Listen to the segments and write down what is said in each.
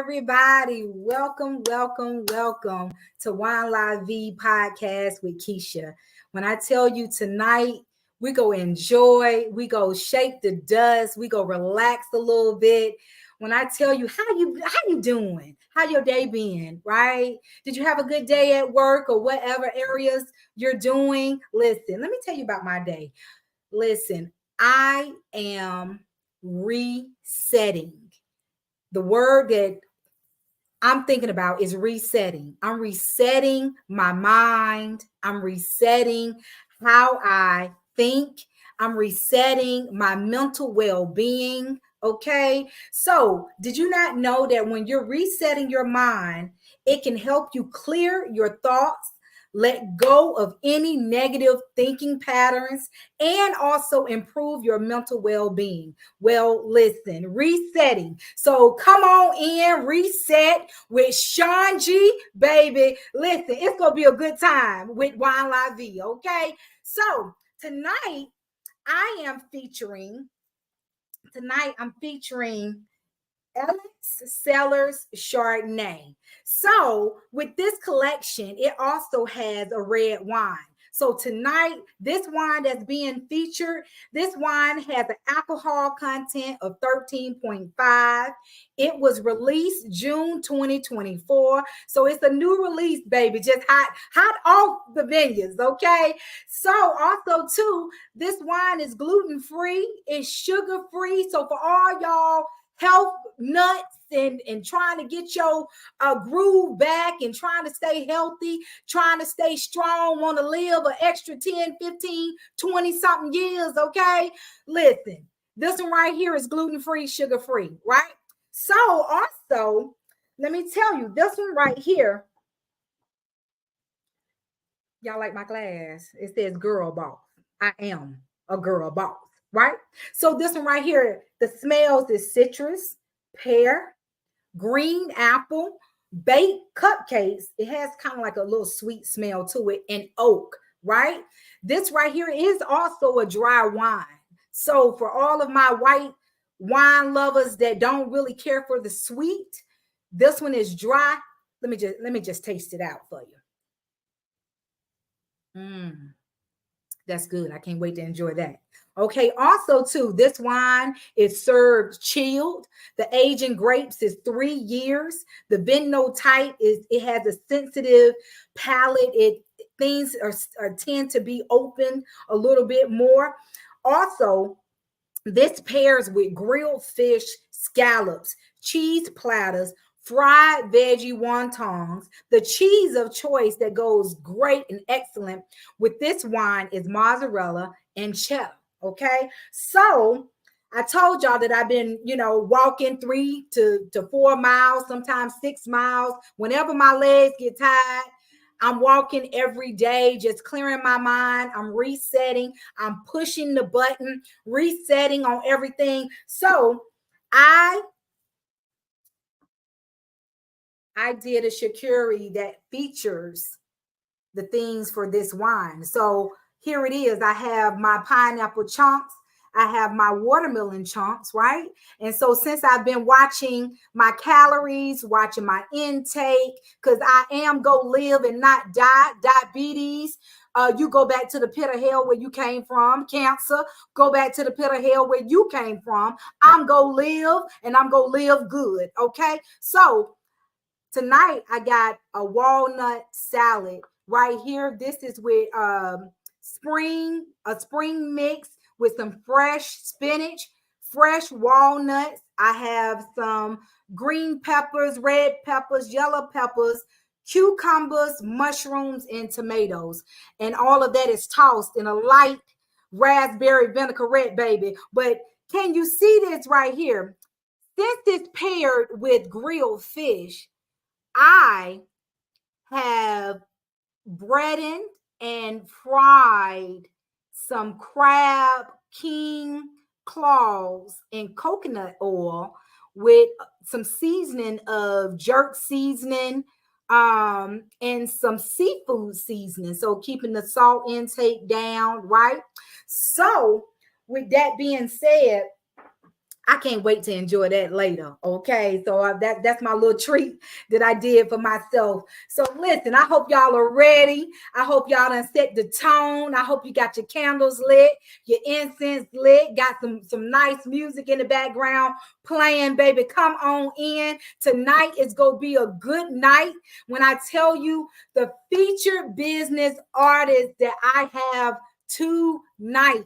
everybody. Welcome to Wine La Vie podcast with Keisha. When I tell you tonight, we go enjoy, we go shake the dust, we go relax a little bit. When I tell you how you doing, how your day been, right? Did you have a good day at work or whatever areas you're doing? Listen, let me tell you about my day. Listen, I am resetting. The word that I'm thinking about is resetting. I'm resetting my mind. I'm resetting how I think. I'm resetting my mental well-being. Okay. So, did you not know that when you're resetting your mind, it can help you clear your thoughts, let go of any negative thinking patterns, and also improve your mental well-being? Well, listen, resetting. So come on in, reset with ShonGee, baby. Listen, it's going to be a good time with Wine La Vie, okay? So tonight I'm featuring Alex Sellers Chardonnay. So with this collection, it also has a red wine. So tonight, this wine that's being featured, this wine has an alcohol content of 13.5. It was released June 2024. So it's a new release, baby, just hot off the vineyards, okay? So also too, this wine is gluten-free, it's sugar-free. So for all y'all health nuts and trying to get your groove back and trying to stay healthy, trying to stay strong, want to live an extra 10, 15, 20 something years, okay? Listen, this one right here is gluten-free, sugar-free, right? So also, let me tell you, this one right here, y'all like my glass? It says girl boss. I am a girl boss, right? So this one right here, the smells is citrus, pear, green apple, baked cupcakes. It has kind of like a little sweet smell to it, and oak, right? This right here is also a dry wine. So for all of my white wine lovers that don't really care for the sweet, this one is dry. Let me just taste it out for you. That's good. I can't wait to enjoy that. Okay. Also, too, this wine is served chilled. The aging grapes is 3 years. The Vino type it has a sensitive palate. Things are tend to be open a little bit more. Also, this pairs with grilled fish scallops, cheese platters, fried veggie wontons. The cheese of choice that goes great and excellent with this wine is mozzarella and cheddar. Okay. So I told y'all that I've been, walking 3 to 4 miles, sometimes 6 miles. Whenever my legs get tired, I'm walking every day, just clearing my mind. I'm resetting. I'm pushing the button, resetting on everything. So I did a charcuterie that features the things for this wine. So here it is. I have my pineapple chunks. I have my watermelon chunks, right? And so since I've been watching my calories, watching my intake, because I am go live and not die, diabetes, you go back to the pit of hell where you came from. Cancer, go back to the pit of hell where you came from. I'm go live and I'm go live good, okay? So tonight I got a walnut salad right here. This is with a spring mix with some fresh spinach, fresh walnuts. I have some green peppers, red peppers, yellow peppers, cucumbers, mushrooms, and tomatoes. And all of that is tossed in a light raspberry vinaigrette, baby. But can you see this right here? Since it's paired with grilled fish, I have breaded and fried some crab king claws in coconut oil with some seasoning of jerk seasoning and some seafood seasoning. So keeping the salt intake down, right? So with that being said, I can't wait to enjoy that later. Okay, so that's my little treat that I did for myself. So listen, I hope y'all are ready. I hope y'all done set the tone. I hope you got your candles lit, your incense lit, got some nice music in the background playing, baby. Come on in. Tonight is gonna be a good night. When I tell you the featured business artist that I have tonight.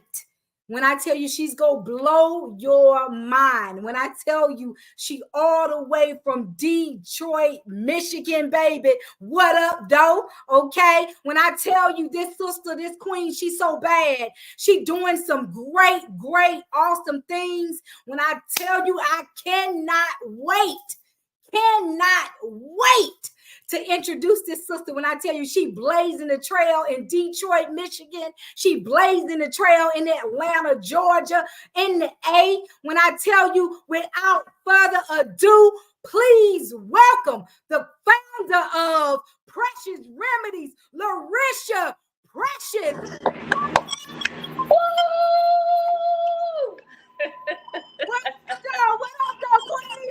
When I tell you she's gonna blow your mind. When I tell you she all the way from Detroit, Michigan, baby. What up, though? Okay. When I tell you this sister, this queen, she's so bad. She doing some great, awesome things. When I tell you, I cannot wait to introduce this sister. When I tell you she blazing the trail in Detroit, Michigan, she blazing the trail in Atlanta, Georgia, in the A. When I tell you, without further ado, please welcome the founder of Precious Remedies, Larresha Precious. Woo! What up, though,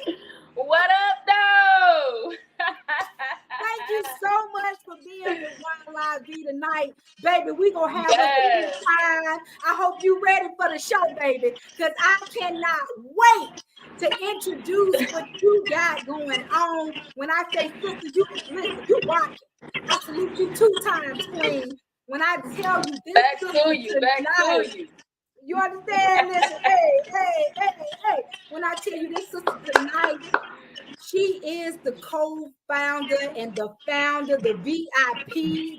queen? What up, though? Thank you so much for being with Wine La Vie tonight, baby. We gonna have a good time. I hope you ready for the show, baby, because I cannot wait to introduce what you got going on. When I say sister, you listen, you rock it. I salute you 2 times, queen. When I tell you this back sister to you, tonight, back to you. You understand? Listen, hey. When I tell you this sister tonight, she is the co-founder and the founder, the VIP,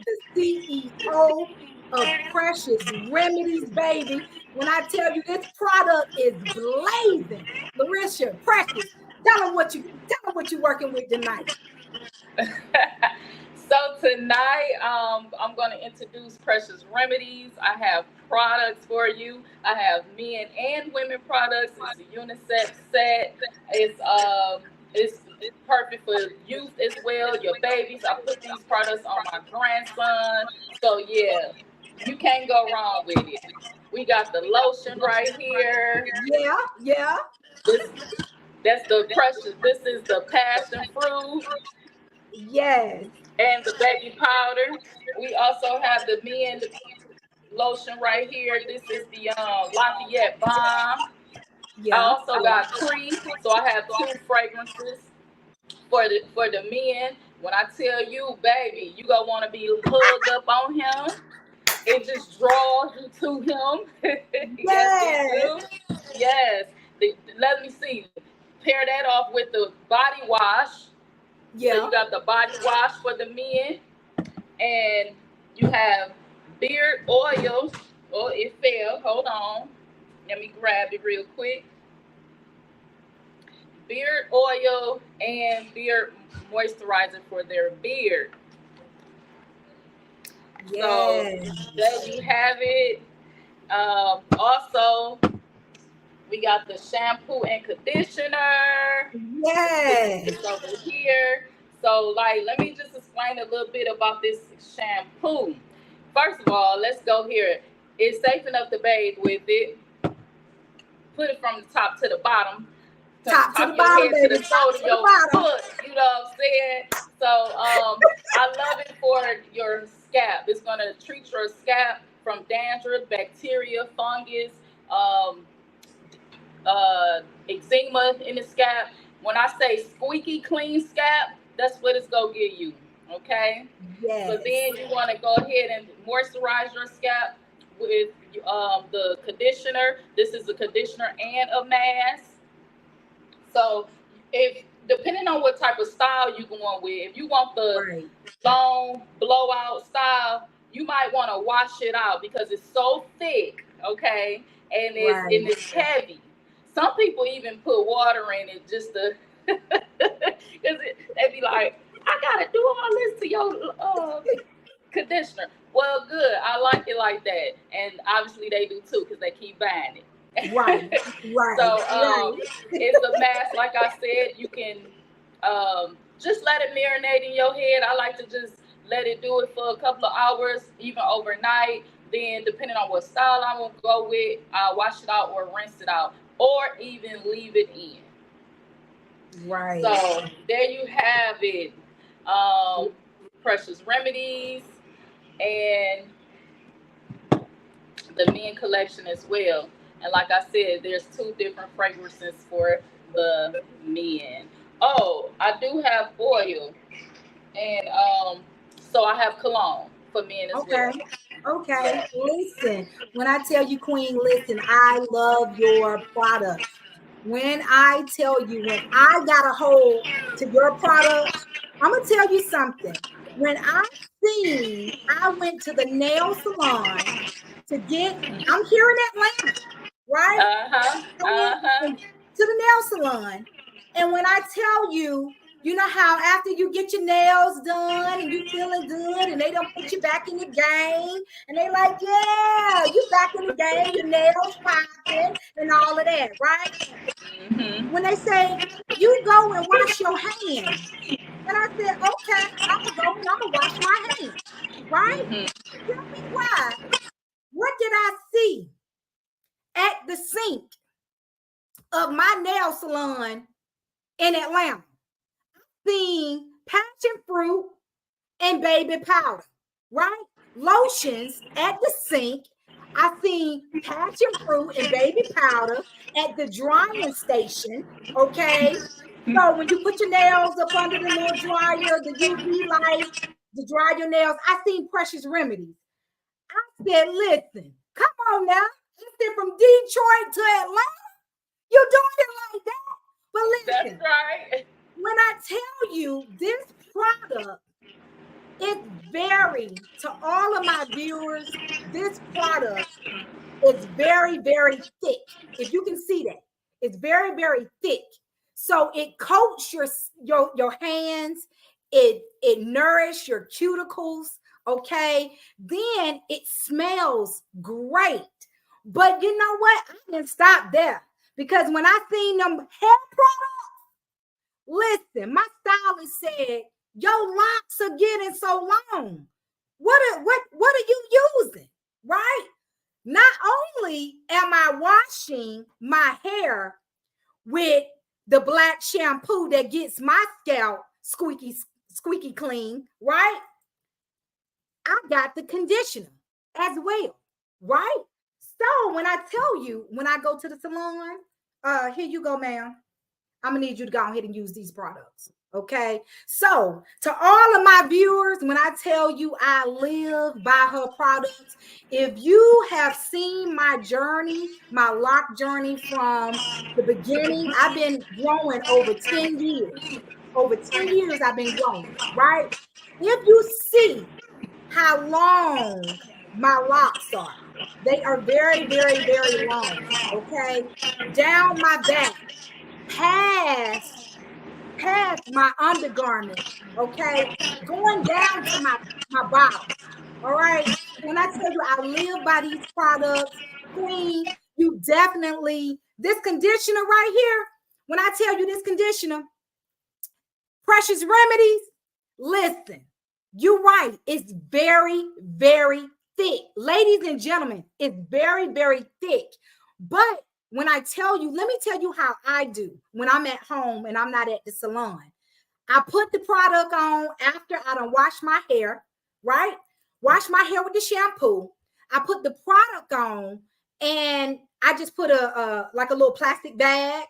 the CEO of Precious Remedies, baby. When I tell you this product is blazing, Larresha, Precious, tell them what you working with tonight. So tonight, I'm going to introduce Precious Remedies. I have products for you. I have men and women products. It's a unisex set. It's perfect for youth as well, your babies. I put these products on my grandson. So yeah, you can't go wrong with it. We got the lotion right here. Yeah. This that's the Precious. This is the passion fruit Yes. and the baby powder. We also have the men lotion right here. This is the Lafayette Bomb. I Yeah. also got Cree, so I have 2 fragrances for the men. When I tell you, baby, you gonna want to be hugged up on him. It just draws you to him. Yes, it do. Yes. Let me see. Pair that off with the body wash. So Yeah. you got the body wash for the men, and you have beard oil. Oh, it fell. Hold on. Let me grab it real quick. Beard oil and beard moisturizer for their beard. So Yes. there you have it. Also, we got the shampoo and conditioner. Yes. It's over here. So, like, let me just explain a little bit about this shampoo. First of all, let's go here. It's safe enough to bathe with it. Put it from the top to the bottom. Top to the your bottom, head to baby. the sole Top of to the your bottom. foot. You know what I'm saying? So I love it for your scalp. It's gonna treat your scalp from dandruff, bacteria, fungus, um, eczema in the scalp. When I say squeaky clean scalp, that's what it's gonna give you. Okay. So Yes. then you want to go ahead and moisturize your scalp with the conditioner. This is a conditioner and a mask. So if depending on what type of style you going with, if you want the Right. long blowout style, you might want to wash it out because it's so thick, okay, and Right. it's heavy. Some people even put water in it just to because they be like, I gotta do all this to your conditioner. Well, good. I like it like that, and obviously they do too because they keep buying it. Right. Right. So Right. it's a mask. Like I said, you can just let it marinate in your head. I like to just let it do it for a couple of hours, even overnight. Then, depending on what style I want to go with, I'll wash it out or rinse it out. or even leave it in. Right. So there you have it. Precious Remedies and the men collection as well. And like I said, there's two different fragrances for the men. Oh, I do have oil, and so I have cologne for men as Okay. well. Okay. Yeah. Listen, when I tell you, Queen, listen, I love your products. When I tell you, when I got a hold to your products, I'm gonna tell you something. When I went to the nail salon to get, I'm here in Atlanta, right? Uh huh. I Uh huh. went to the nail salon, and when I tell you, you know how after you get your nails done and you feeling good, and they don't put you back in the game, and they like, yeah, you back in the game, your nails popping and all of that, right? Mhm. When they say you go and wash your hands, and I said, okay, I'm gonna go and I'm gonna wash my hands, right? Mhm. Tell me why. What did I see at the sink of my nail salon in Atlanta? Seen passion fruit and baby powder, right? Lotions at the sink. I seen passion fruit and baby powder at the drying station. Okay. So when you put your nails up under the little dryer, the UV light to dry your nails, I seen Precious Remedies. I said, listen, come on now. You said from Detroit to Atlanta, you're doing it like that. But That's listen, right. when I tell you this product, it's very, to all of my viewers, this product is very, very thick. If you can see that, it's very, very thick. So it coats your hands, it nourishes your cuticles, okay? Then it smells great. But you know what? I didn't stop there because when I seen them hair products, listen, my stylist said, your locks are getting so long. What are you using? Right? Not only am I washing my hair with the black shampoo that gets my scalp squeaky clean, right? I got the conditioner as well, right? So when I tell you, when I go to the salon, here you go, ma'am. I'm gonna need you to go ahead and use these products. Okay. So to all of my viewers, when I tell you I live by her products, if you have seen my journey, my lock journey from the beginning, I've been growing over 10 years. Over 10 years, I've been growing, right? If you see how long my locks are, they are very, very, very long. Okay. Down my back past my undergarment, okay, going down to my bottom. All right. When I tell you I live by these products, Queen, you definitely this conditioner right here. When I tell you this conditioner, Precious Remedies, listen, you're right. It's very, very thick. Ladies and gentlemen, it's very, very thick. But when I tell you, let me tell you how I do when I'm at home and I'm not at the salon. I put the product on after I done wash my hair, right? Wash my hair with the shampoo. I put the product on and I just put a like a little plastic bag.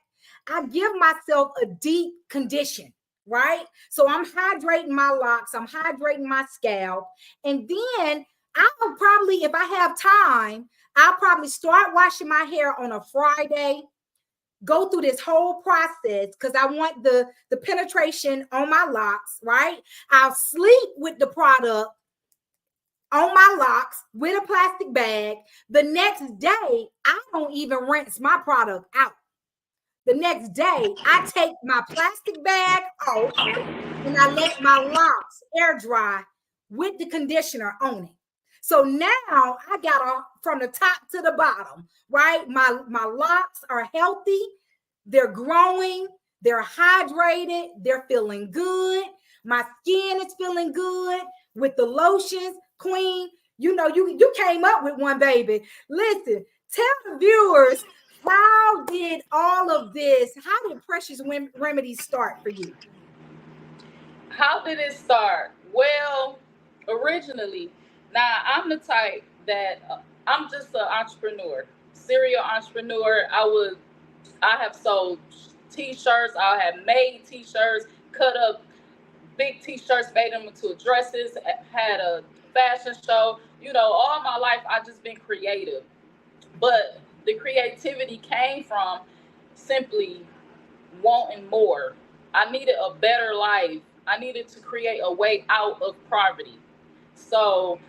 I give myself a deep condition, right? So I'm hydrating my locks, I'm hydrating my scalp, and then I'll probably, if I have time, I'll probably start washing my hair on a Friday, go through this whole process because I want the penetration on my locks, right? I'll sleep with the product on my locks with a plastic bag. The next day, I don't even rinse my product out. The next day, I take my plastic bag off and I let my locks air dry with the conditioner on it. So now I got from the top to the bottom, right? My locks are healthy, they're growing, they're hydrated, they're feeling good. My skin is feeling good with the lotions. Queen, you know, you came up with one, baby. Listen, tell the viewers how did all of this, how did Precious Remedies start for you? How did it start? Well, originally, now I'm the type that I'm just an entrepreneur, serial entrepreneur. I have sold t-shirts, I have made t-shirts, cut up big t-shirts, made them into dresses, had a fashion show. All my life I just been creative. But the creativity came from simply wanting more. I needed a better life. I needed to create a way out of poverty. So,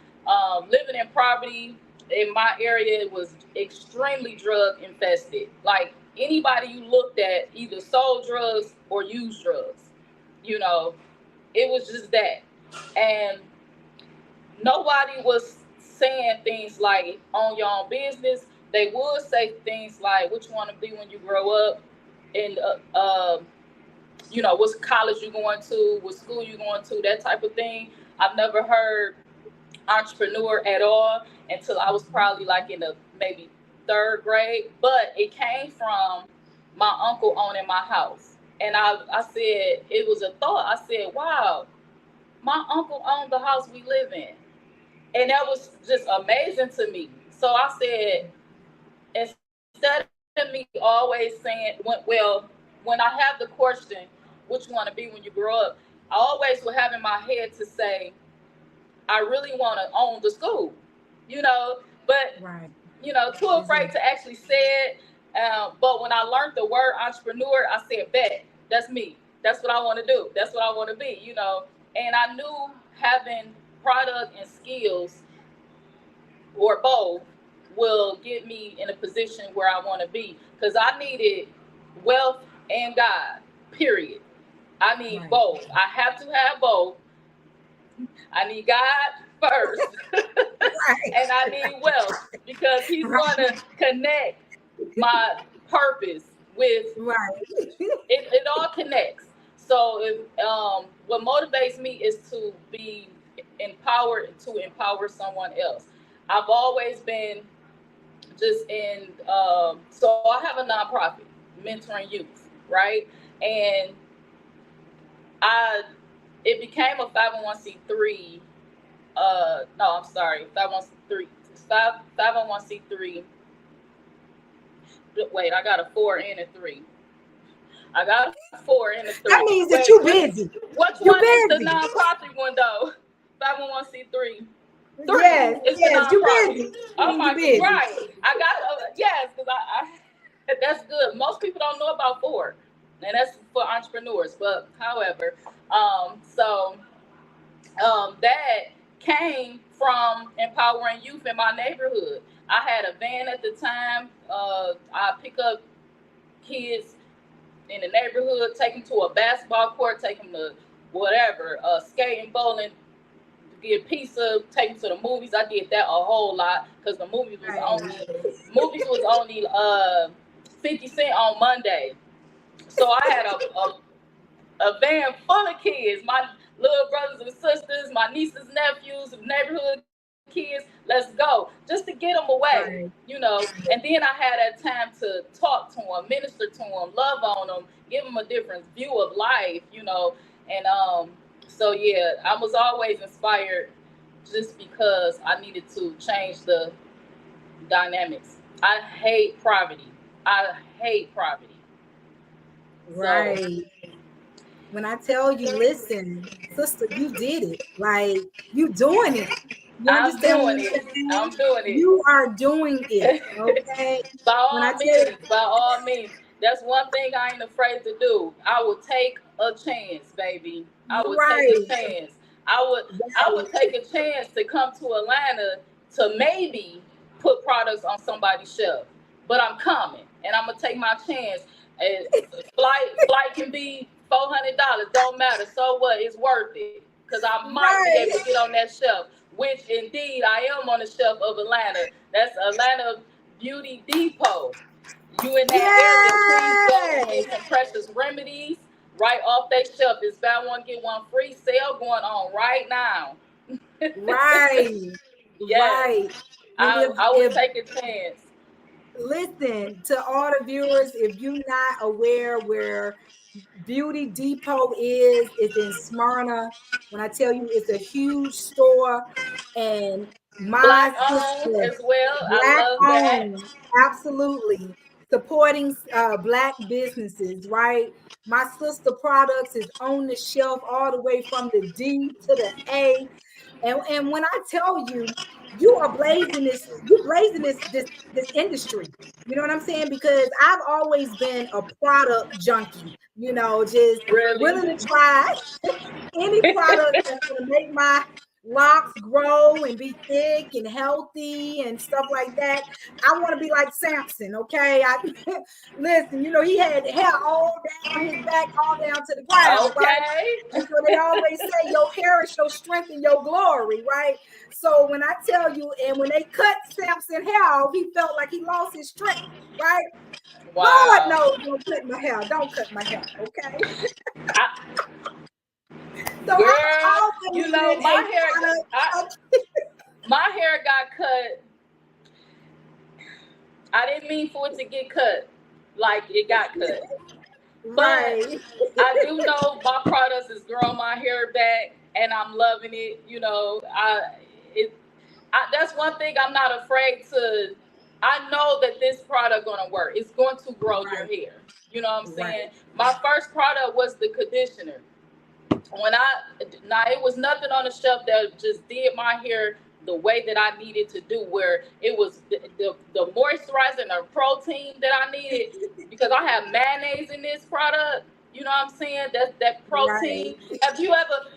living in poverty in my area, it was extremely drug infested. Like anybody you looked at either sold drugs or used drugs. You know, it was just that. And nobody was saying things like own your own business. They would say things like what you want to be when you grow up, and what college you going to, what school you going to, that type of thing. I've never heard entrepreneur at all until I was probably like in the maybe third grade. But it came from my uncle owning my house. And I said, it was a thought. I said, wow, my uncle owned the house we live in. And that was just amazing to me. So I said, instead of me always saying, when I have the question, what you want to be when you grow up, I always will have in my head to say, I really want to own the school, but, Right. too afraid to actually say it. But when I learned the word entrepreneur, I said, bet, that's me. That's what I want to do. That's what I want to be. And I knew having product and skills or both will get me in a position where I want to be. Because I needed wealth and God, period. I need both. I have to have both. I need God first, and I need wealth because He's going to connect my purpose with it. It all connects. So, what motivates me is to be empowered to empower someone else. I've always been just in. So I have a nonprofit mentoring youth, right? And I it became a 501c3. No, I'm sorry, 501c3. Wait, I got a 4 and a 3. I got a 4 and a 3. That means that you're busy. Which one is the nonprofit one though? 501c3. Yes, it's the you nonprofit. busy. Oh my God, right. I got yes, because I that's good. Most people don't know about 4, and that's for entrepreneurs. But however, so that came from empowering youth in my neighborhood. I had a van at the time. I pick up kids in the neighborhood, take them to a basketball court, take them to whatever, skating, bowling, get pizza, take them to the movies. I did that a whole lot because the movies was only 50 cents on Monday. So I had a van full of kids, my little brothers and sisters, my nieces, nephews, neighborhood kids. Let's go, just to get them away. And then I had that time to talk to them, minister to them, love on them, give them a different view of life. And so yeah, I was always inspired just because I needed to change the dynamics. I hate poverty. I hate poverty. Right. So, when I tell you, listen, sister, you did it. Like, you doing it. You understand what I'm saying? I'm doing it. You are doing it. Okay. By all means. That's one thing I ain't afraid to do. I will take a chance, baby. I would take a chance. I would take a chance to come to Atlanta to maybe put products on somebody's shelf. But I'm coming and I'm gonna take my chance. Flight can be $400. Don't matter. So what? It's worth it because I might be able to get on that shelf. Which indeed I am on the shelf of Atlanta. That's Atlanta Beauty Depot. You in that area, please go and get some Precious Remedies right off their shelf. It's buy one, get one free sale going on right now. Right. Yes. I would take a chance. Listen to all the viewers. If you're not aware where Beauty Depot is, it's in Smyrna. When I tell you it's a huge store, and my Black owned sister, as well. I black love that. owned, absolutely supporting black businesses, right? My sister products is on the shelf all the way from the D to the A. And when I tell you, you blazing this industry. You know what I'm saying? Because I've always been a product junkie, just Really. willing to try any product that's gonna make my locks grow and be thick and healthy and stuff like that. I want to be like Samson, okay? Listen, he had hair all down his back, all down to the ground, right? Okay. And so they always say your hair is your strength and your glory, right? So when I tell you, and when they cut Samson hair off, he felt like he lost his strength, right? Lord Wow. knows, don't cut my hair. Don't cut my hair, okay? I, So I've girl, always been a product. my hair got cut. I didn't mean for it to get cut. Like it got cut. Right. But I do know my products is growing my hair back, and I'm loving it. That's one thing I'm not afraid to. I know that this product gonna work. It's going to grow your hair. You know what I'm saying? My first product was the conditioner. It was nothing on the shelf that just did my hair the way that I needed to do, where it was the moisturizer and the protein that I needed, because I have mayonnaise in this product. You know what I'm saying? That protein. Right. Have you ever,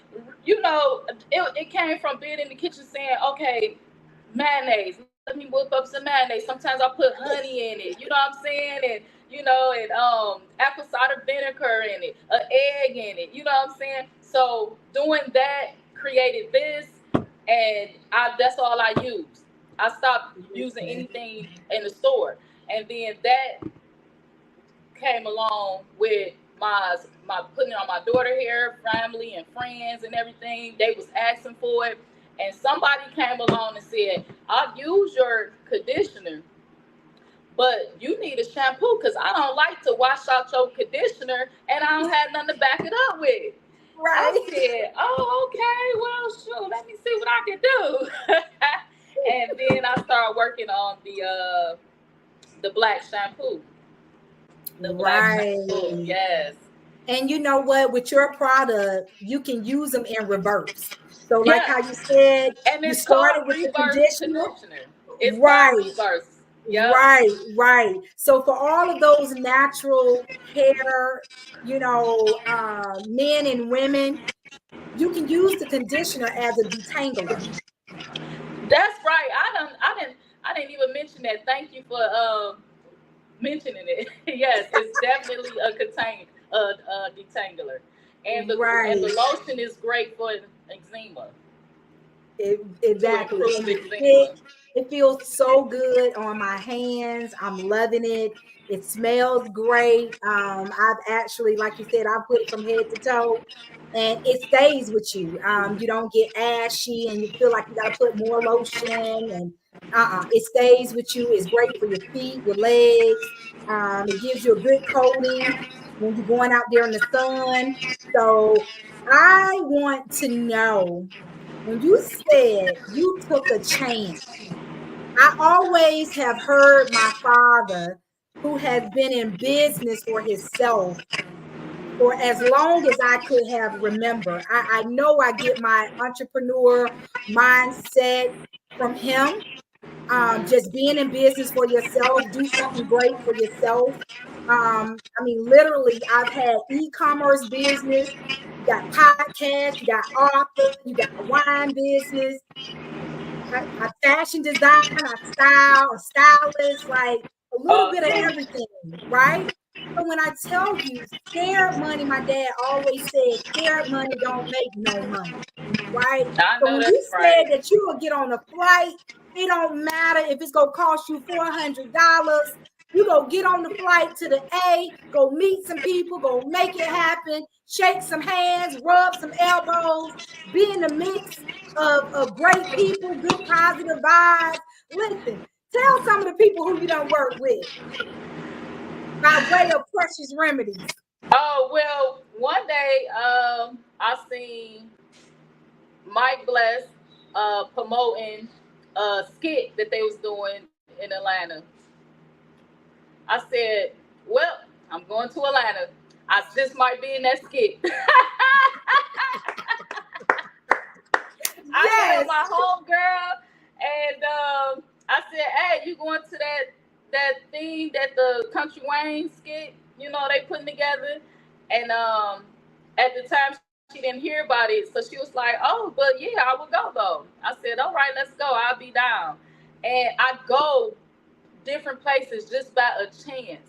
it came from being in the kitchen saying, okay, mayonnaise, let me whip up some mayonnaise. Sometimes I put honey in it. You know what I'm saying? And apple cider vinegar in it, an egg in it. You know what I'm saying? So doing that created this, and that's all I use. I stopped using anything in the store, and then that came along with my putting it on my daughter hair, family and friends and everything. They was asking for it, and somebody came along and said, "I'll use your conditioner, but you need a shampoo because I don't like to wash out your conditioner and I don't have nothing to back it up with." I Right. said, "Oh, okay, well, sure, let me see what I can do." And then I started working on the black shampoo. The black shampoo, Right. yes. And you know what? With your product, you can use them in reverse. So, like how Yes. you said, And you it's started called with the reverse conditioner. conditioner. It's called Right. reverse. Yep. Right. So for all of those natural hair, men and women, you can use the conditioner as a detangler. That's right. I didn't even mention that. Thank you for mentioning it. Yes, it's definitely a detangler. And the Right. lotion is great for eczema, to Exactly. improve And it's eczema. thick. It feels so good on my hands. I'm loving it. It smells great. I've actually, like you said, I put it from head to toe, and it stays with you. You don't get ashy and you feel like you got to put more lotion. And it stays with you. It's great for your feet, your legs. It gives you a good coating when you're going out there in the sun. So I want to know, when you said you took a chance, I always have heard my father, who has been in business for himself for as long as I could have remember. I know I get my entrepreneur mindset from him. Just being in business for yourself, do something great for yourself. Literally, I've had e-commerce business, you got podcasts, you got author, you got a wine business, I fashion design, I style, a stylist, like a little bit of Okay. everything, right? So when I tell you scared money, my dad always said scared money don't make no money, right? I So know when you that's said right. that you will get on a flight, it don't matter if it's gonna cost you $400. You go get on the flight to the A, go meet some people, go make it happen, shake some hands, rub some elbows, be in the mix of great people, good positive vibes. Listen, Tell some of the people who you don't work with by way of Precious Remedies. Oh, well, one day I seen Mike Bless promoting a skit that they was doing in Atlanta. I said, well, I'm going to Atlanta. I just might be in that skit. I hit Yes. up my home girl and I said, hey, you going to that thing that the Country Wayne skit, they putting together? And at the time she didn't hear about it, so she was like, oh, but yeah, I will go though. I said, all right, let's go. I'll be down. And I go different places just by a chance.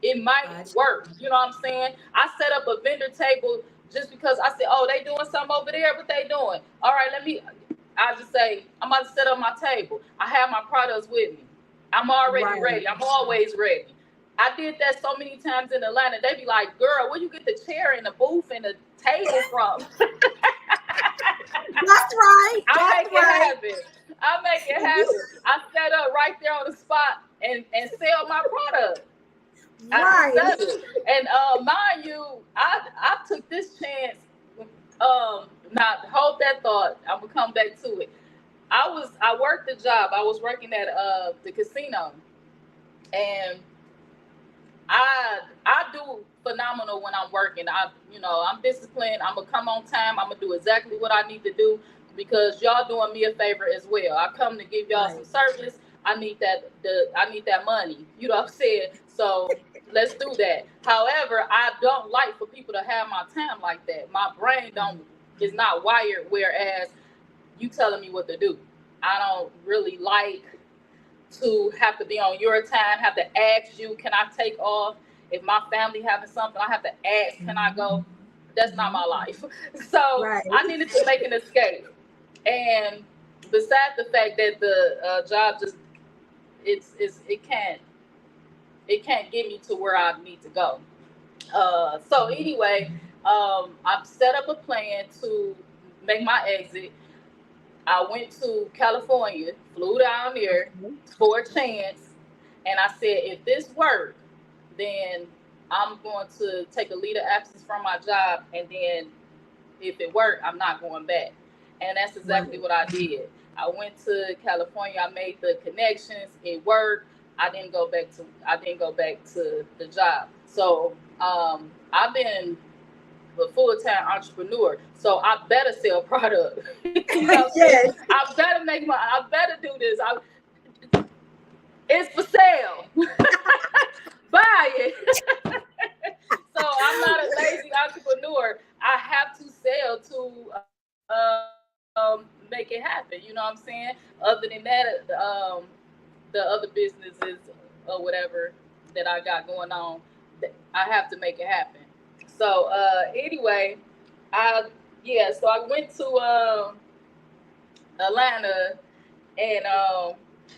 It might Gotcha. work. You know what I'm saying? I set up a vendor table just because I said, oh, they doing something over there. What they doing? All right, I just say, I'm about to set up my table. I have my products with me. I'm already Right. ready. I'm always ready. I did that so many times in Atlanta. They be like, girl, where you get the chair and the booth and the table from? That's right. I That's make it right. happen. I make it happen. I set up right there on the spot and sell my product. I Right. just said it. And mind you, I took this chance. Now hold that thought. I'm gonna come back to it. I worked the job. I was working at the casino, and I do phenomenal when I'm working. I'm disciplined. I'm gonna come on time. I'm gonna do exactly what I need to do because y'all doing me a favor as well. I come to give y'all some Right. service. I need that money. You know what I'm saying? So let's do that. However, I don't like for people to have my time like that. My brain don't is not wired. Whereas you telling me what to do, I don't really like to have to be on your time, have to ask you, can I take off? If my family having something, I have to ask, can I go? That's not my life. So Right. I needed to make an escape. And besides the fact that the job just it can't get me to where I need to go. So anyway, I've set up a plan to make my exit. I went to California, flew down there Okay. for a chance, and I said, if this works, then I'm going to take a leave of absence from my job, and then if it worked, I'm not going back. And that's exactly Right. what I did. I went to California. I made the connections. It worked. I didn't go back to the job. So I've been a full-time entrepreneur, so I better sell product. You know what I'm saying? Yes. I better do this. It's for sale. Buy it. So I'm not a lazy entrepreneur. I have to sell to make it happen. You know what I'm saying? Other than that, the other businesses or whatever that I got going on, I have to make it happen. So anyway, I yeah. So I went to Atlanta, and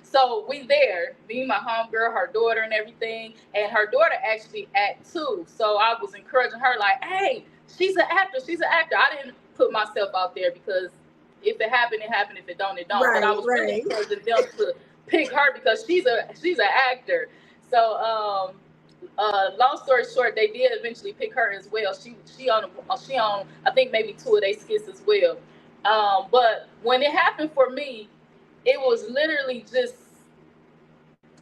so we there, me, my homegirl, her daughter, and everything. And her daughter actually act too. So I was encouraging her, like, "Hey, she's an actor. She's an actor." I didn't put myself out there because if it happened, it happened. If it don't, it don't. But I Right. was really Right. encouraging them to pick her because she's an actor. So long story short, they did eventually pick her as well. She on I think maybe two of their skits as well. But when it happened for me, it was literally just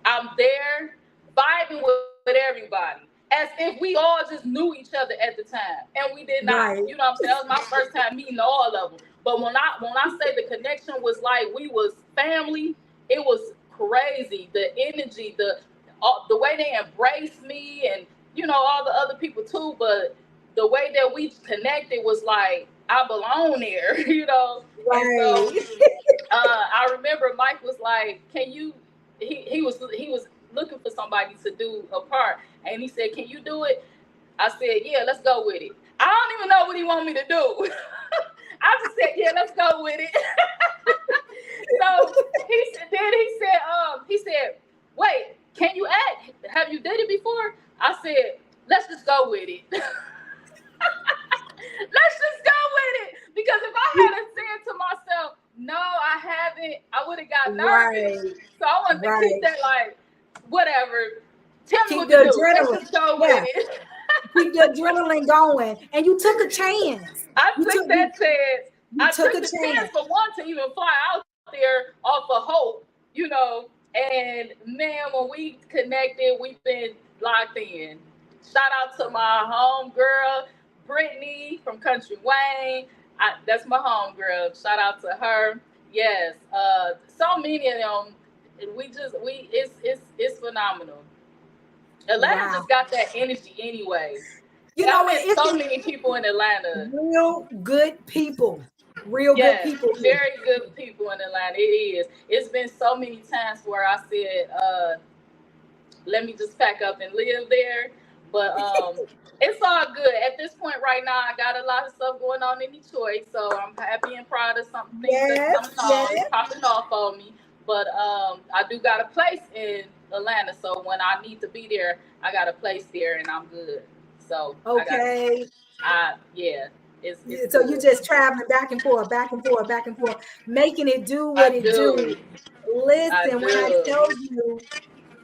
I'm there vibing with everybody. As if we all just knew each other at the time. And we did not. You Right. know what I'm saying? That was my first time meeting all of them. But when I say the connection was like we was family, it was crazy. The energy, the way they embraced me and all the other people too, but the way that we connected was like I belong there, And so Right. I remember Mike was like, "Can you?" He was looking for somebody to do a part, and he said, "Can you do it?" I said, "Yeah, let's go with it." I don't even know what he want me to do. I just said, "Yeah, let's go with it." So he said, "Wait, can you act? Have you did it before?" I said, "Let's just go with it." Let's just go with it. Because if I had said to myself, no, I haven't, would have got Right, nervous. So I wanted to keep right. that like, whatever. Tell me Keep what the to do. Let's adrenaline. just go Yeah, with it. keep the adrenaline going. And you took a chance. I You took took that chance. you I took took a the chance. chance for one to even fly out there off of hope, you know. And man, when we connected, we've been locked in. Shout out to my home girl, Brittany from Country Wayne. That's my home girl. Shout out to her. Yes, so many of them. It's phenomenal. Atlanta Wow. just got that energy anyway. You I know, met it's so just many people in Atlanta. real good people. Real good Yes, people here. very good people in Atlanta. It is. It's been so many times where I said, let me just pack up and live there. But it's all good. At this point right now, I got a lot of stuff going on in Detroit. So I'm happy and proud of some things that's Yes, coming on, yes. popping off on me. But I do got a place in Atlanta. So when I need to be there, I got a place there and I'm good. So Okay. yeah, it's So you good. just traveling back and forth, back and forth, back and forth, making it do what I it do. do. I Listen, when I do. tell you,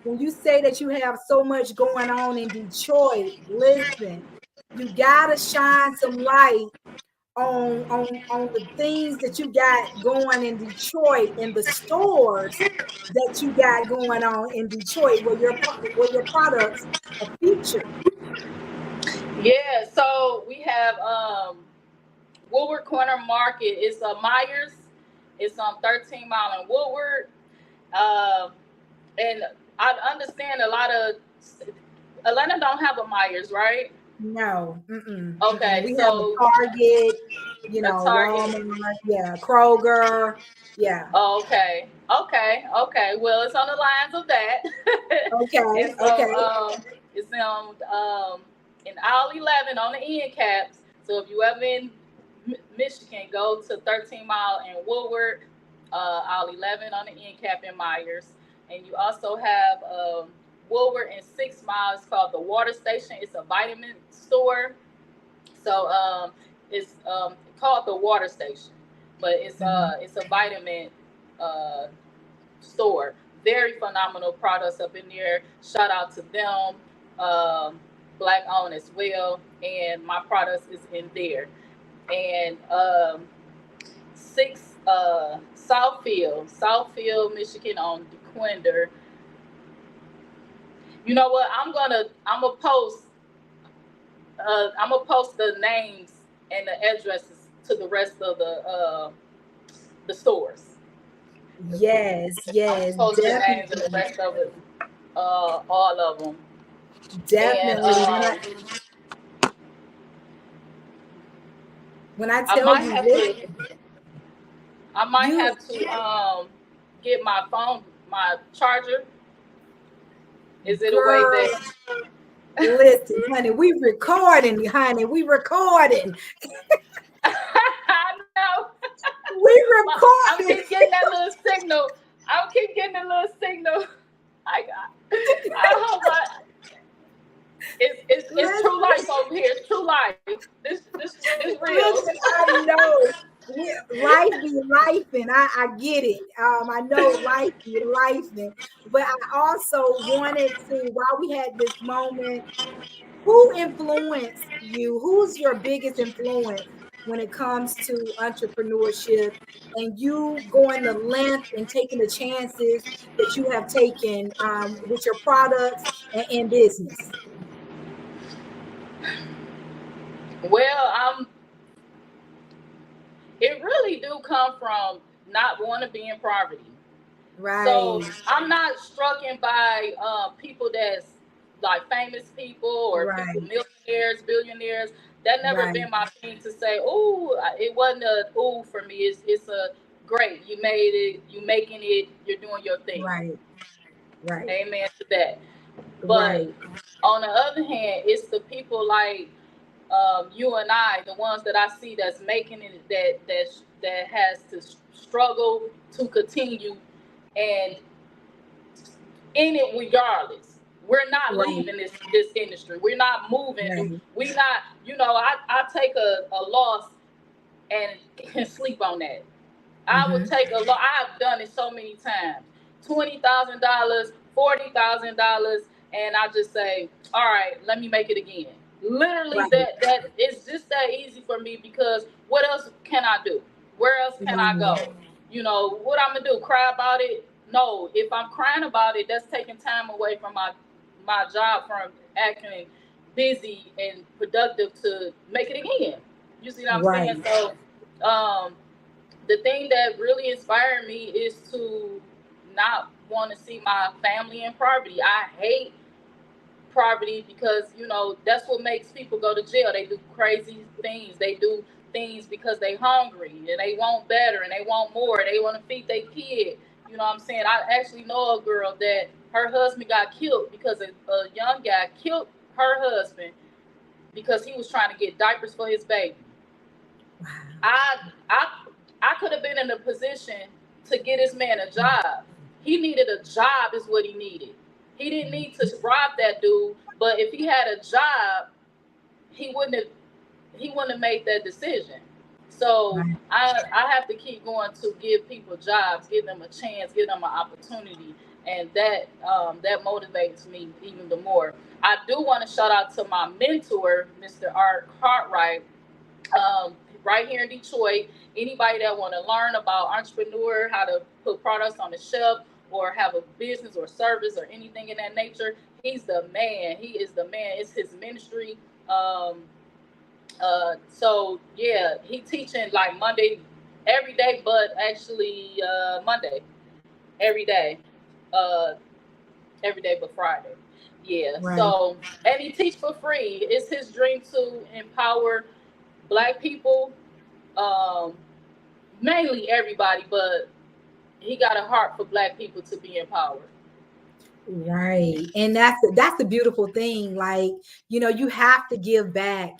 when you say that you have so much going on in Detroit, listen, you gotta shine some light on the things that you got going in Detroit in the stores that you got going on in Detroit where your products are featured. Yeah, so we have Woodward Corner Market. It's a Myers. It's on 13 Mile in Woodward. Um, and I understand a lot of Atlanta don't have a Myers, right? No, mm-mm, mm-mm. Okay, We have a so Target, you a know, Target. Walmart, yeah, Kroger, yeah. Okay, okay, okay. Well, it's on the lines of that. Okay, And so okay. it's on in aisle 11 on the end caps. So if you ever in Michigan, go to 13 Mile and Woodward, aisle 11 on the end cap in Myers. And you also have Woodward and 6 Mile. It's called the Water Station. It's a vitamin store. So it's called the Water Station, but Mhm. it's a vitamin uh, store. Very phenomenal products up in there. Shout out to them. Um, Black owned as well, and my products is in there. And six Southfield, Michigan on DeQuinder. You know what? I'm gonna post the names and the addresses to the rest of the stores. Yes, I'm gonna yes, post the names and the definitely, rest of it, all of them. And definitely. When I I tell might you, have to, listen, I might you have to get my phone, my charger. Is it a way girl, that? listen, honey, we recording, honey, we recording, I know. we I'm recording. keep getting that little signal. I keep getting that little signal. I got. I hope I. It's true Listen, life over here. It's true life. This real. listen, I know. Life be life, and I get it. I know life be life, but I also wanted to, while we had this moment, who influenced you? Who's your biggest influence when it comes to entrepreneurship and you going the length and taking the chances that you have taken with your products and in business? Well, it really do come from not wanting to be in poverty. So Right, I'm not struck by people that's like famous people or people right, millionaires, billionaires. That never right, been my thing to say. Oh, it wasn't a ooh for me. It's a great. You made it. You making it. You're doing your thing. right, right, Amen to that. But right, on the other hand, it's the people like you and I, the ones that I see that's making it, that has to struggle to continue and in it regardless. We're not right, leaving this industry. We're not moving. right, We not, I take a loss and can sleep on that. I would take a loan. I've done it so many times. $20,000, $40,000, and I just say, all right, let me make it again. Literally, Right. that it's just that easy for me because what else can I do? Where else can I Right. go? You know what I'm gonna do? Cry about it? No. If I'm crying about it, that's taking time away from my job from acting busy and productive to make it again. You see what I'm saying? Right. So, um, the thing that really inspired me is to not want to see my family in poverty. I hate poverty because that's what makes people go to jail. They do crazy things. They do things because they hungry and they want better and they want more. They want to feed their kid. You know what I'm saying? I actually know a girl that her husband got killed because a young guy killed her husband because he was trying to get diapers for his baby. Wow. I I I could have been in a position to get this man a job. He needed a job is what he needed. He didn't need to rob that dude, but if he had a job, he wouldn't have he wouldn't have made that decision. So Right. I have to keep going to give people jobs, give them a chance, give them an opportunity, and that motivates me even the more. I do want to shout out to my mentor, Mr. Art Cartwright, um, right here in Detroit. Anybody that want to learn about entrepreneur, how to put products on the shelf, or have a business or service or anything in that nature, he's the man. He is the man. It's his ministry. Um, so yeah, he teaching like Monday every day, but actually Monday every day, uh, every day but Friday. Yeah. Right. So and he teach for free. It's his dream to empower Black people, um, mainly everybody, but he got a heart for Black people to be empowered. Right. And that's the beautiful thing. Like, you have to give back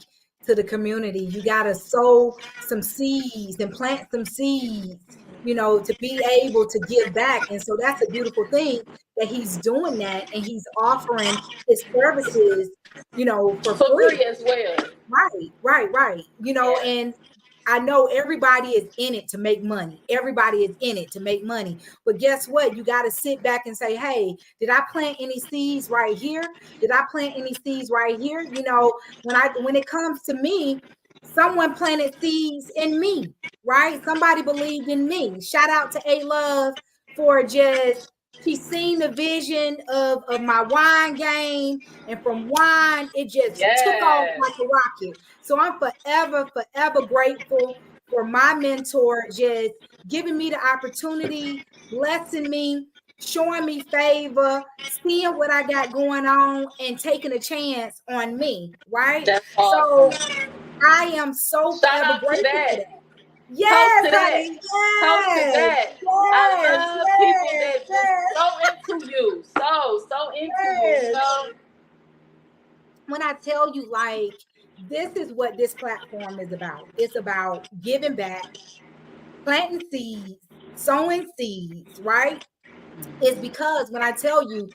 to the community. You got to sow some seeds and plant some seeds, to be able to give back. And so that's a beautiful thing that he's doing that and he's offering his services, for For free. free as well. Right, right, right. Yeah. And I know everybody is in it to make money. Everybody is in it to make money. But guess what? You got to sit back and say, hey, did I plant any seeds right here? Did I plant any seeds right here? When it comes to me, someone planted seeds in me, right? Somebody believed in me. Shout out to A Love for just she's seen the vision of my wine game, and from wine, it just took off Yes. like a rocket. So I'm forever, forever grateful for my mentor just giving me the opportunity, blessing me, showing me favor, seeing what I got going on, and taking a chance on me, right? That's So awesome. I am so Shout forever out to grateful for that. that. Toast Yes, to that. honey. Toast to Yes. that. I Yes. love people Yes. that just Yes. so into you. So into you, Yes. know? When I tell you, like, this is what this platform is about. It's about giving back, planting seeds, sowing seeds, right? It's because when I tell you,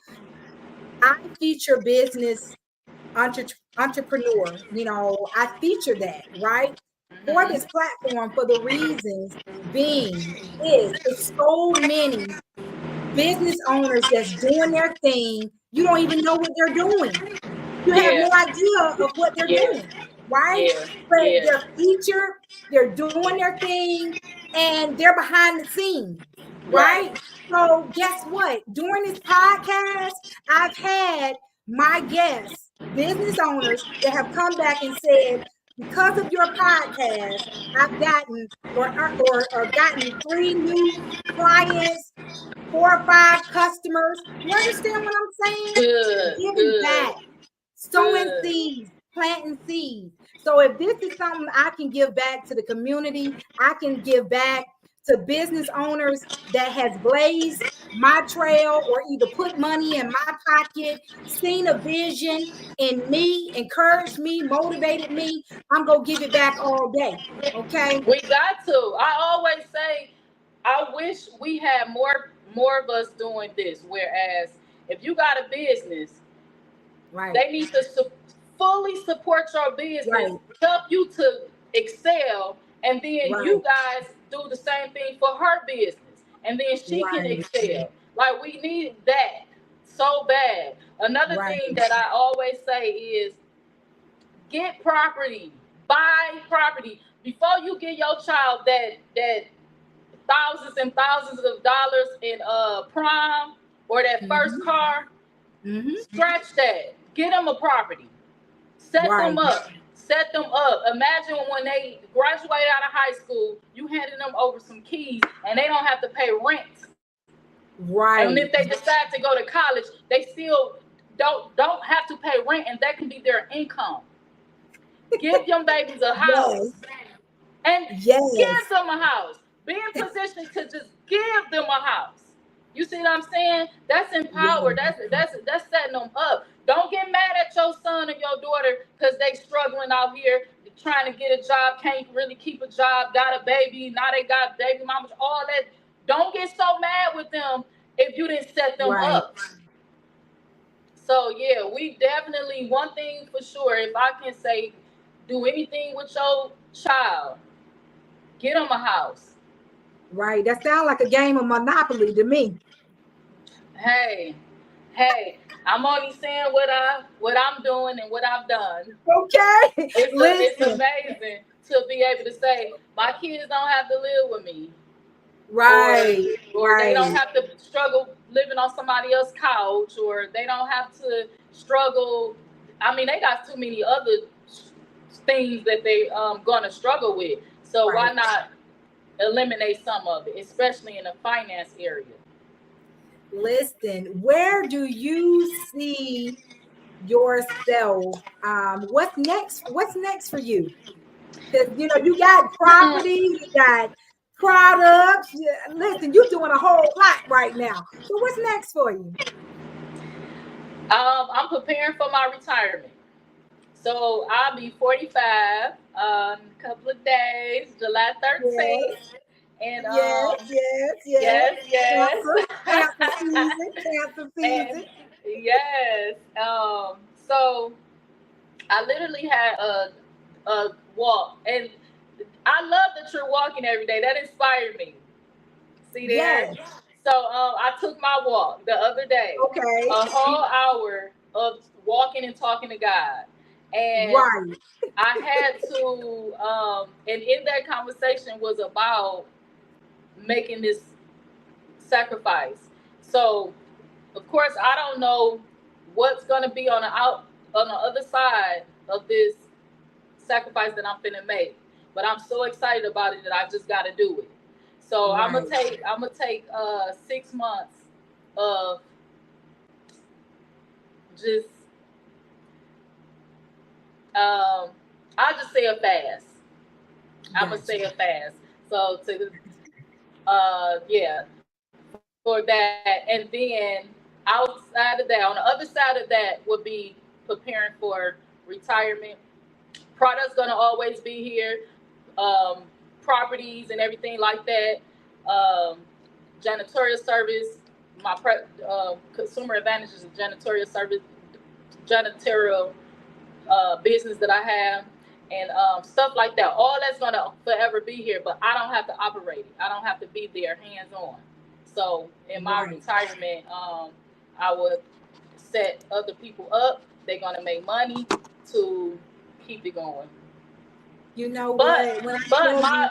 I feature business entrepreneur, I feature that, right? For Mm-hmm. this platform, for the reasons being is it's so many business owners that's doing their thing. You don't even know what they're doing. You have no Yeah. idea of what they're Yeah. doing, right? Yeah. But Yeah. they're featured, they're doing their thing, and they're behind the scenes, Right. right? So, guess what? During this podcast, I've had my guests, business owners, that have come back and said, because of your podcast, I've gotten or gotten 3 new clients, 4 or 5 customers. You understand what I'm saying? Good. Giving Good. back, sowing Good. seeds, planting seeds. So if this is something I can give back to the community, I can give back to business owners that has blazed my trail or either put money in my pocket, seen a vision in me, encouraged me, motivated me, I'm going to give it back all day. Okay? We got to. I always say, I wish we had more of us doing this. Whereas, if you got a business, Right. they need to fully support your business, Right. help you to excel, and then Right. you guys do the same thing for her business, and then she can Right. excel. Like, we need that so bad. Another Right. thing that I always say is get property, buy property before you get your child that thousands and thousands of dollars in prime or that first Mm-hmm. car. Mm-hmm. Scratch that. Get them a property. Set them Right. up. Set them up. Imagine when they graduate out of high school, you handing them over some keys and they don't have to pay rent. And if Right. they decide to go to college, they still don't have to pay rent, and that can be their income. Give them babies a Yes. house and Yes. give them a house. Be in position to just give them a house. You see what I'm saying? That's empowered. Yes. That's setting them up. Don't get mad at your son or your daughter because they struggling out here trying to get a job, can't really keep a job, got a baby, now they got baby mamas, all that. Don't get so mad with them if you didn't set them Right. up. So yeah, we definitely, one thing for sure, if I can say, do anything with your child, get them a house. Right. That sounds like a game of Monopoly to me. Hey, hey, I'm only saying what I'm doing and what I've done. Okay. It's Listen. amazing to be able to say my kids don't have to live with me, or Right. or they don't Right. have to struggle living on somebody else's couch, or they don't have to struggle. I mean, they got too many other things that they gonna struggle with. So why Right. not eliminate some of it, especially in the finance area? Listen, where do you see yourself? What's next? What's next for you? Because you got property, you got products. Listen, you're doing a whole lot right now. So what's next for you? I'm preparing for my retirement. So I'll be 45 in a couple of days, July Yes, 13th. And yes, yes, yes. yes, yes. Cancer season, cancer And season. yes. So I literally had a walk, and I love that you're walking every day. That inspired me. See there? Yes. So I took my walk the other day, Okay. a whole hour of walking and talking to God. And Right. I had to, and in that conversation was about making this sacrifice. So, of course, I don't know what's going to be on the other side of this sacrifice that I'm finna make, but I'm so excited about it that I just got to do it. So Right. I'm gonna take 6 months of just I'll just say a fast. I'm gonna Gotcha. say a fast. So to yeah, for that, and then outside of that, on the other side of that would be preparing for retirement. Products gonna always be here, um, properties and everything like that. Um, Janitorial service. Consumer advantage is a janitorial service, janitorial business that I have, and stuff like that. All that's gonna forever be here, but I don't have to operate it. I don't have to be there hands on. So in my Right. retirement, I would set other people up. They're gonna make money to keep it going. You know But what? When I but tell you, my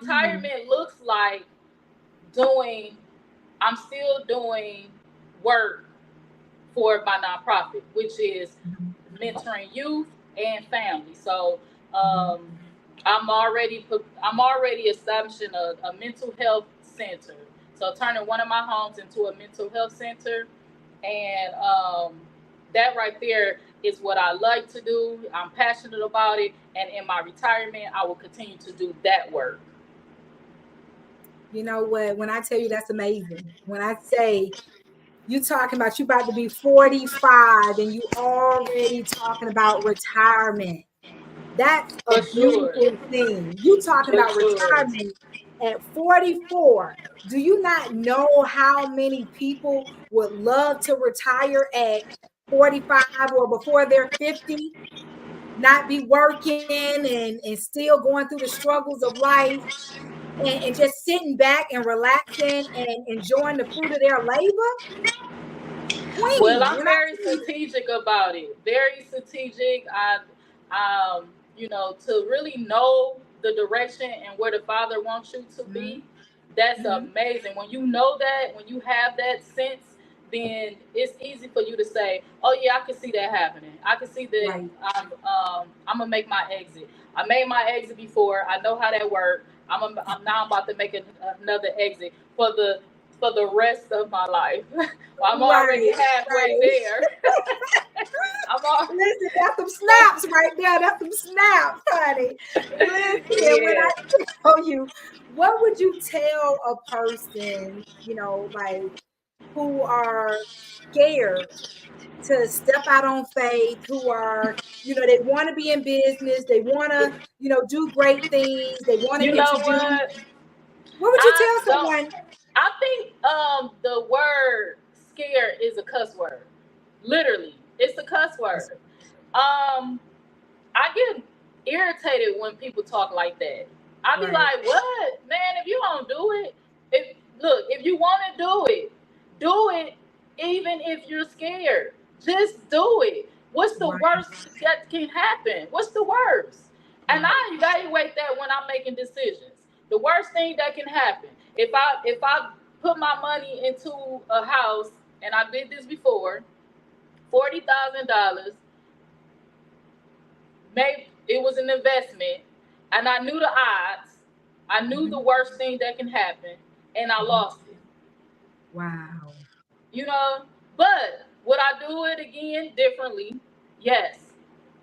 mhm, retirement looks like doing. I'm still doing work for my nonprofit, which is mhm, mentoring youth and family. So mhm, um, I'm already establishing a mental health center. So turning one of my homes into a mental health center, and that right there is what I like to do. I'm passionate about it, and in my retirement, I will continue to do that work. you know what? When I tell you that's amazing. When I say you talking about you about to be 45 and you already talking about retirement. That's a For sure, beautiful thing. You talking for about sure. retirement at 44. Do you not know how many people would love to retire at 45 or before they're 50, not be working and still going through the struggles of life? and just sitting back and relaxing and enjoying the fruit of their labor. Well, Queen, I'm when I very tell you, strategic about it. Very strategic. To really know the direction and where the Father wants you to mhm, be, that's mhm, amazing. When you know that, when you have that sense, then it's easy for you to say, "Oh yeah, I can see that happening. I can see that right, I'm gonna make my exit. I made my exit before. I know how that worked. I'm now about to make another exit for the rest of my life. I'm already right, halfway right. there. I'm all Listen, that's some so snaps right there. That's some snaps, honey. Listen, when I yeah. tell you, what would you tell a person, like who are scared to step out on faith, who are, they want to be in business, they want to, do great things, they want to You know introduce. what? What would you I tell don't. someone? I think the word "scare" is a cuss word. Literally, it's a cuss word. Um, I get irritated when people talk like that. I be Right, like, "What, man? If you don't do it, if you want to do it, even if you're scared. Just do it. What's the right, worst that can happen? What's the worst?" And I right. evaluate that when I'm making decisions. The worst thing that can happen, if I put my money into a house, and I did this before, $40,000. Maybe it was an investment, and I knew the odds. I knew the Mhm, worst thing that can happen, and I mhm. lost it. Wow. You know, but would I do it again differently? Yes.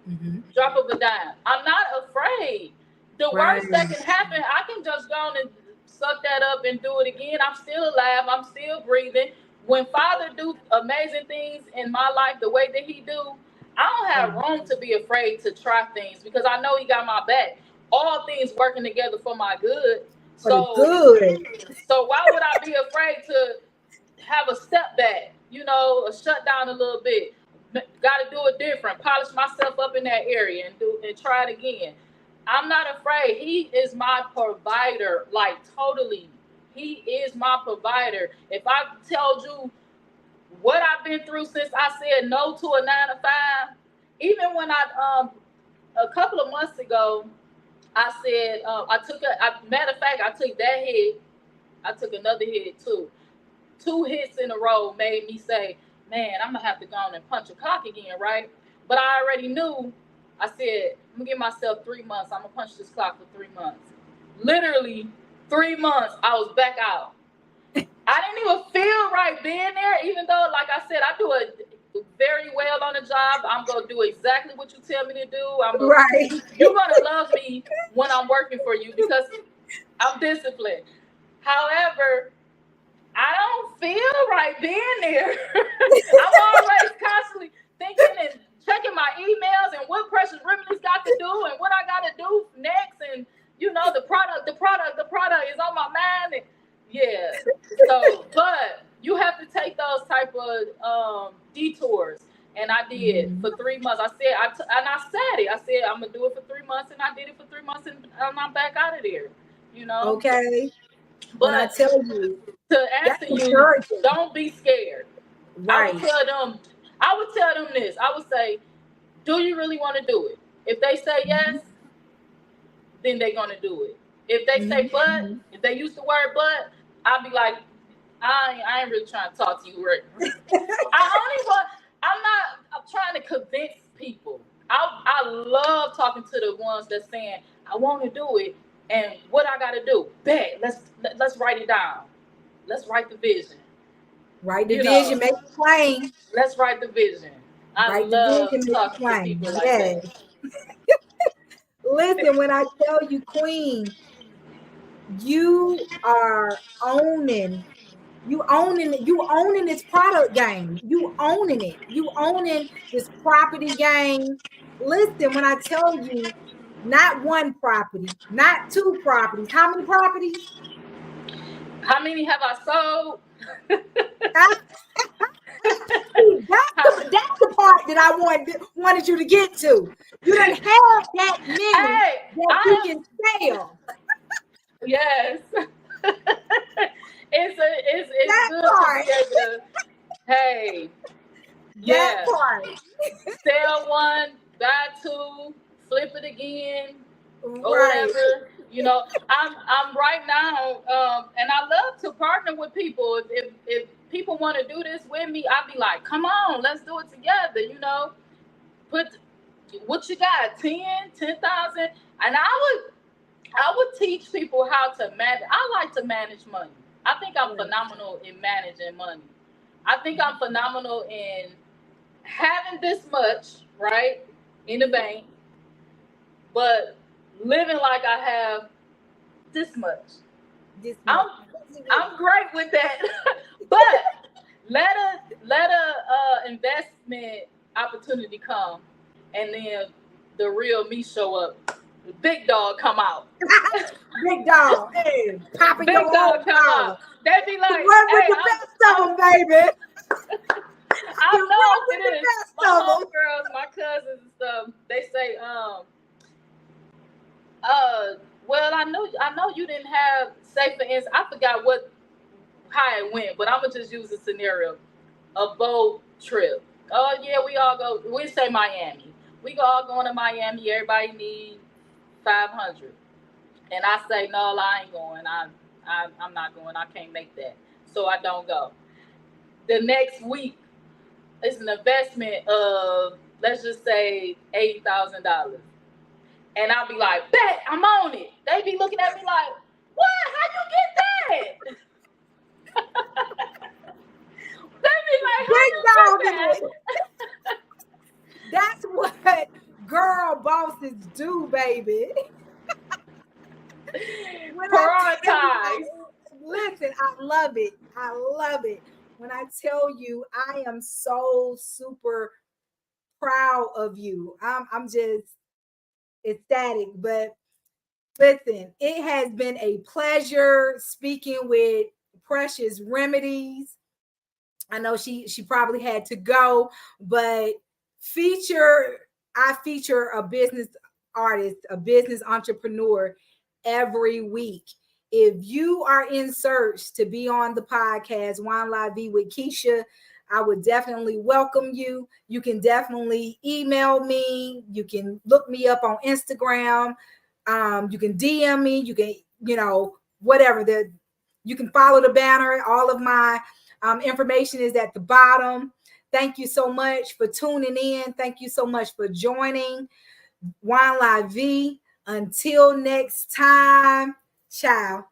Hmm. Drop of a dime. I'm not afraid. The Right. worst that can happen, I can just go on and suck that up and do it again. I'm still alive. I'm still breathing. When Father do amazing things in my life the way that He do, I don't have Right. room to be afraid to try things because I know He got my back. All things working together for my good. For the So, good. so why would I be afraid to have a step back, a shut down a little bit. Got to do it different. Polish myself up in that area and try it again. I'm not afraid. He is my provider, like totally. He is my provider. If I told you what I've been through since I said no to a 9 to 5, even when a couple of months ago, I said matter of fact, I took that hit. I took another hit too. Two hits in a row made me say, man, I'm gonna have to go on and punch a clock again, right? But I already knew. I said, I'm gonna give myself 3 months. I'm gonna punch this clock for 3 months. Literally 3 months, I was back out. I didn't even feel right being there, even though, like I said, I do it very well on the job. I'm gonna do exactly what you tell me to do. Right. You're gonna love me when I'm working for you because I'm disciplined. However, I don't feel right being there. I'm always constantly thinking and checking my emails and what Precious Remedies got to do and what I got to do next. And, the product is on my mind. And, yeah. So, but you have to take those type of detours. And I did Mhm. for 3 months. And I said it. I said, I'm going to do it for 3 months. And I did it for 3 months and I'm back out of there, you know. Okay. When I But tell you, to that's answer you, encouraging. don't be scared. I would Right. tell them, I would tell them this. I would say, do you really want to do it? If they say yes, Mhm, then they're gonna do it. If they say mhm, but, mhm. if they use the word but, I'll be like, I ain't really trying to talk to you right. I'm trying to convince people. I love talking to the ones that's saying, I want to do it, and what I gotta do. Bet, let's write it down. Let's write the vision. Write the You vision, know, make it plain. let's write the vision. I Write the love vision, make it talking to plain. people like Yes. that. Listen, when I tell you, Queen, you are owning. You owning this product game. You owning it. You owning this property game. Listen, when I tell you, not one property, not two properties. How many properties? How many have I sold? See, that's the part that I wanted you to get to. You didn't have that many Hey, that you I can sell. Yes. It's That good to part. be able to, hey, That yeah, part. sell one, buy two, flip it again, or Right. whatever. I'm right now, and I love to partner with people. If people want to do this with me, I'd be like, come on, let's do it together. Put what you got, 10,000, and I would teach people how to manage. I like to manage money. I think I'm Right. phenomenal in managing money. I think I'm phenomenal in having this much, right, in the bank, but living like I have this much. This much. I'm I'm great with that. But let a investment opportunity come, and then the real me show up. The big dog come out. Big dog. Hey, popping your Big own dog come collar. out. They be To like, run with "Hey, the best of them, baby. To I'm run known for with the this." My best of them. homegirls, my cousins and stuff, they say, uh, well, I know you didn't have, say for instance, I forgot how it went, but I'm gonna just use a scenario, a boat trip. Oh yeah, we all go. We say Miami. We all going to Miami. Everybody need 500, and I say no, I ain't going. I'm not going. I can't make that, so I don't go. The next week, it's an investment of, let's just say, $80,000. And I'll be like, bet, I'm on it. They be looking at me like, what? How you get that? They be like, how Big you dog get in that? it. That's what girl bosses do, baby. When I tell you, Prioritize. listen, I love it. I love it. When I tell you, I am so super proud of you. I'm just ecstatic. But listen, it has been a pleasure speaking with Precious Remedies. I know she probably had to go, but feature I feature a business artist, a business entrepreneur every week. If you are in search to be on the podcast Wine La Vie with Keisha, I would definitely welcome you. You can definitely email me. You can look me up on Instagram. You can DM me. You can, whatever. You can follow the banner. All of my information is at the bottom. Thank you so much for tuning in. Thank you so much for joining Wine La Vie. Until next time, ciao.